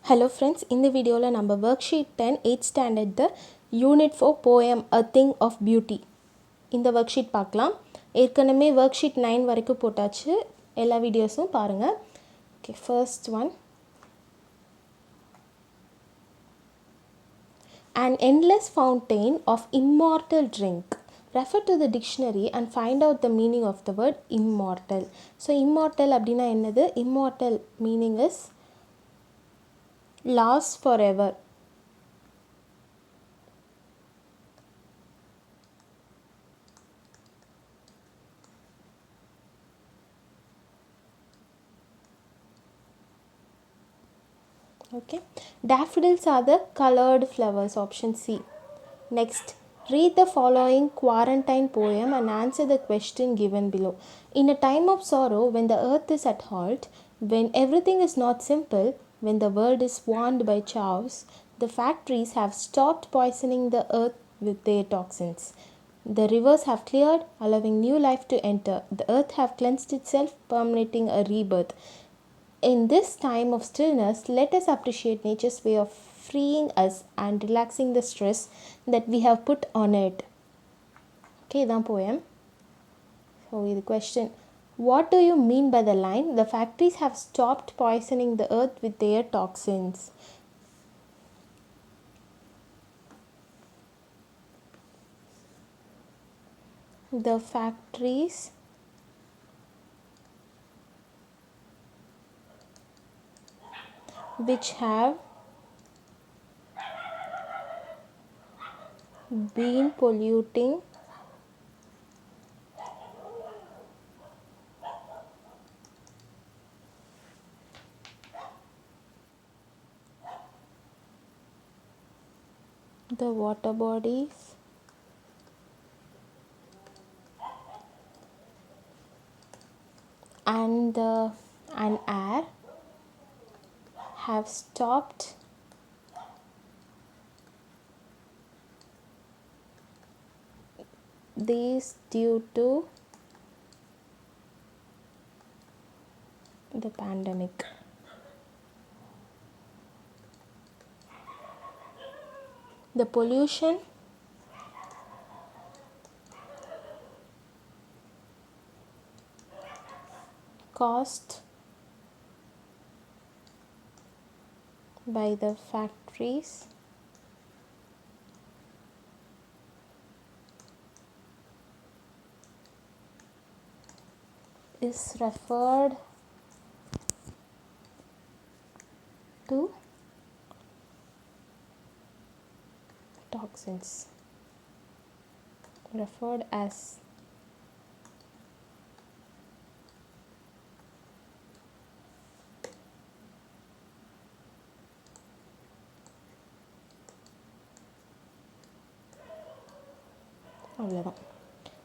Hello friends, இந்த வீடியோவில் நம்ம worksheet 10 8th standard the unit 4 poem A Thing of Beauty இந்த worksheet பார்க்கலாம். ஏற்கனவே worksheet 9 வரைக்கும் போட்டாச்சு. எல்லா வீடியோஸும் பாருங்கள். Okay, first one. An endless fountain of immortal drink. Refer to the dictionary and find out the meaning of the word immortal. So immortal அப்படின்னா என்னது? Immortal meaning is lasts forever. Okay, daffodils are the colored flowers, option C. Next, read the following quarantine poem and answer the question given below. In a time of sorrow, when the earth is at halt, when everything is not simple, when the world is warned by chaos, the factories have stopped poisoning the earth with their toxins. The rivers have cleared, allowing new life to enter. The earth have cleansed itself, permitting a rebirth. In this time of stillness, let us appreciate nature's way of freeing us and relaxing the stress that we have put on it. Okay, that's poem. So, the question, what do you mean by the line, the factories have stopped poisoning the earth with their toxins? The factories which have been polluting the water bodies and air have stopped these due to the pandemic. The pollution caused by the factories is referred to toxins, referred as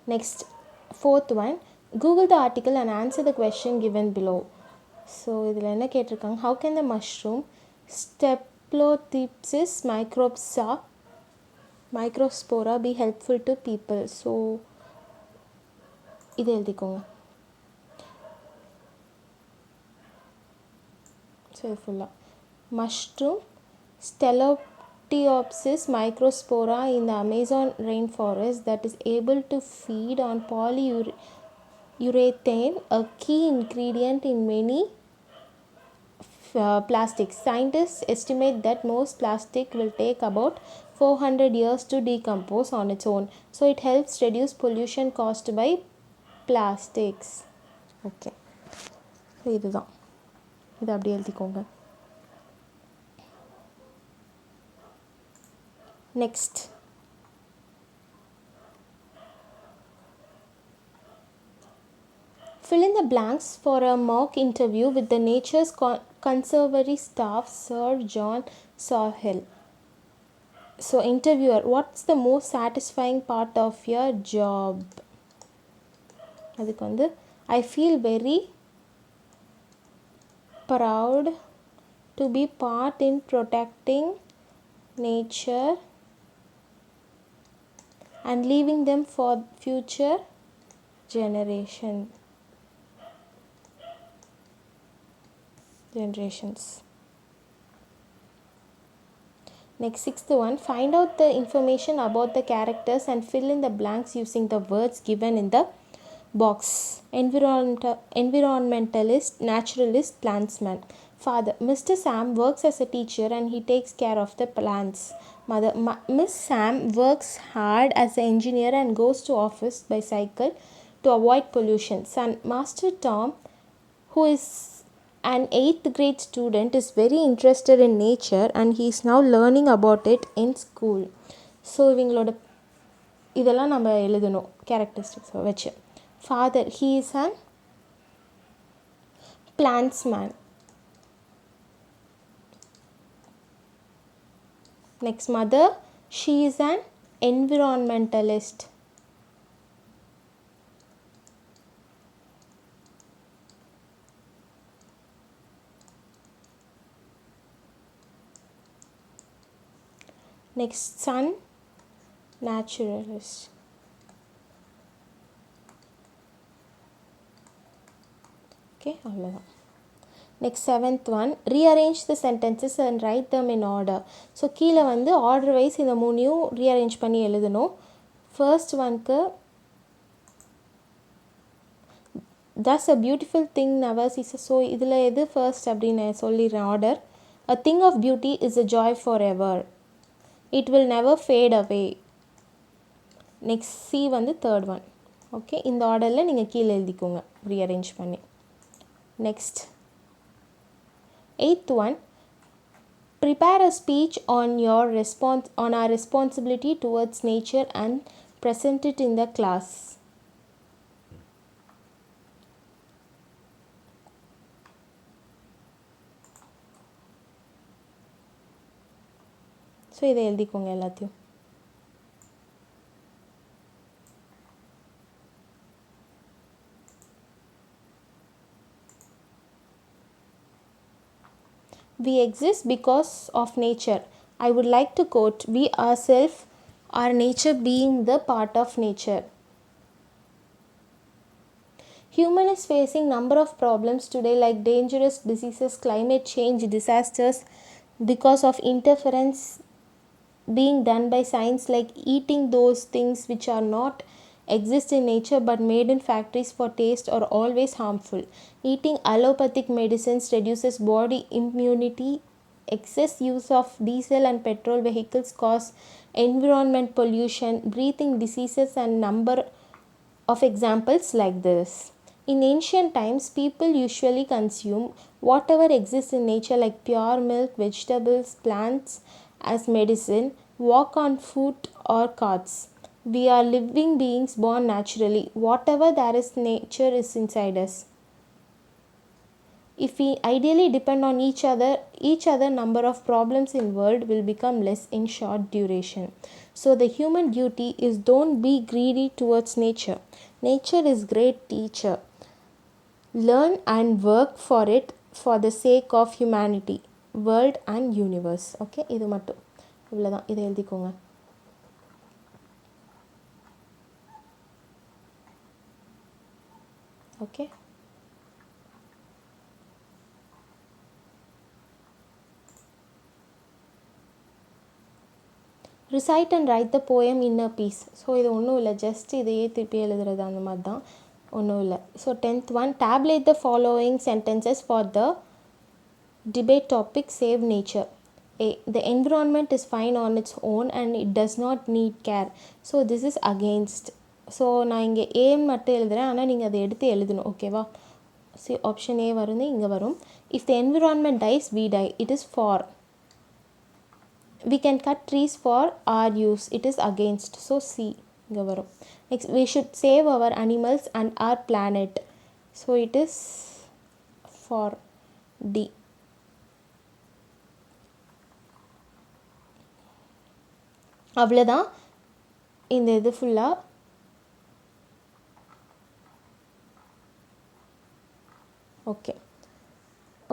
next, fourth one, Google the article and answer the question given below. So இதில் என்ன கேட்டிருக்காங்க, how can the mushroom Staphylothrips microspora be helpful to people? So இது எழுதிக்கோங்க. சரி ஃபுல்லாக, mushroom Staphylothrips microspora in the Amazon rainforest that is able to feed on polyurethane, a key ingredient in many plastics. Scientists estimate that most plastic will take about 400 years to decompose on its own. So it helps reduce pollution caused by plastics. Okay, so இதுதான், இது அப்படி எழுதிக்கோங்க. Next, fill in the blanks for a mock interview with the Nature's Conservatory staff, Sir John Sawhill. So interviewer, what's the most satisfying part of your job? அதுக்கு வந்து, I feel very proud to be part in protecting nature and leaving them for future generations. Next, sixth one, find out the information about the characters and fill in the blanks using the words given in the box. Environmentalist, naturalist, plantsman. Father, Mr. Sam works as a teacher and he takes care of the plants. Mother, Miss Sam works hard as an engineer and goes to office by cycle to avoid pollution. Son, Master Tom, who is an 8th grade student, is very interested in nature and he is now learning about it in school. So இவங்களோட இதெல்லாம் நம்ம எழுதணும் கேரக்டரிஸ்டிக்ஸை வச்சு. Father, he is an plantsman. Next, mother, she is an environmentalist. Next, son, naturalist. Okay, அவ்வளோதான். Next, seventh one, rearrange the sentences and write them in order. So கீழே வந்து order wise இந்த மூணையும் ரீஅரேஞ்ச் பண்ணி எழுதணும். ஃபர்ஸ்ட் ஒன்க்கு, that's a beautiful thing never ceases. So இதில் எது ஃபர்ஸ்ட் அப்படின்னு சொல்லிடுறேன் order. A thing of beauty is a joy forever. It will never fade away. Next, C வந்து தேர்ட் ஒன். ஓகே, இந்த ஆர்டரில் நீங்கள் கீழே எழுதிக்கோங்க ரீஅரேஞ்ச் பண்ணி. Next, eighth one, prepare a speech on our responsibility towards nature and present it in the class. So இதை எழுதிக்கோங்க எல்லாத்தையும். We exist because of nature. I would like to quote, we ourselves are nature being the part of nature. Human is facing number of problems today like dangerous diseases, climate change, disasters because of interference being done by science, like eating those things which are not exist in nature but made in factories for taste are always harmful. Eating allopathic medicines reduces body immunity. Excess use of diesel and petrol vehicles cause environment pollution, breathing diseases, and number of examples like this. In ancient times, people usually consume whatever exists in nature like pure milk, vegetables, plants as medicine, walk on foot or carts. We are living beings born naturally. Whatever there is, nature is inside us. If we ideally depend on each other number of problems in world will become less in short duration. So the human duty is don't be greedy towards nature. Nature is great teacher. Learn and work for it for the sake of humanity, world and universe. Okay, இது மட்டும் இவ்வளோதான். இதை எழுதிக்கோங்க. Okay. Recite and write the poem in a piece. So இது ஒன்றும் இல்லை, just இதையே திருப்பி எழுதுறது அந்த மாதிரி தான், ஒன்றும் இல்லை. So 10th one, tabulate the following sentences for the debate topic save nature. A, the environment is fine on its own and it does not need care. So this is against. So நான் இங்கே ஏன்னு மட்டும் எழுதுகிறேன், ஆனால் நீங்கள் அதை எடுத்து எழுதணும். ஓகேவா? சி ஆப்ஷன் ஏ வருது, இங்கே வரும். If the environment dies we die, it is for. We can cut trees for our use, it is against. So C இங்கே வரும். Next, we should save our animals and our planet. So it is for D. அவ்வளோதான் இந்த இது ஃபுல்லாக. Okay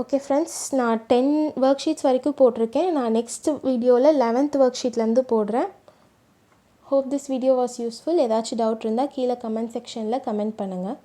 okay friends, நான் 10 work sheets வரைக்கும் போட்டிருக்கேன். நான் நெக்ஸ்ட் வீடியோவில் 11th ஒர்க் ஷீட்லேருந்து போடுறேன். Hope this video was useful. ஏதாச்சும் டவுட் இருந்தால் கீழே கமெண்ட் செக்ஷனில் கமெண்ட் பண்ணுங்கள்.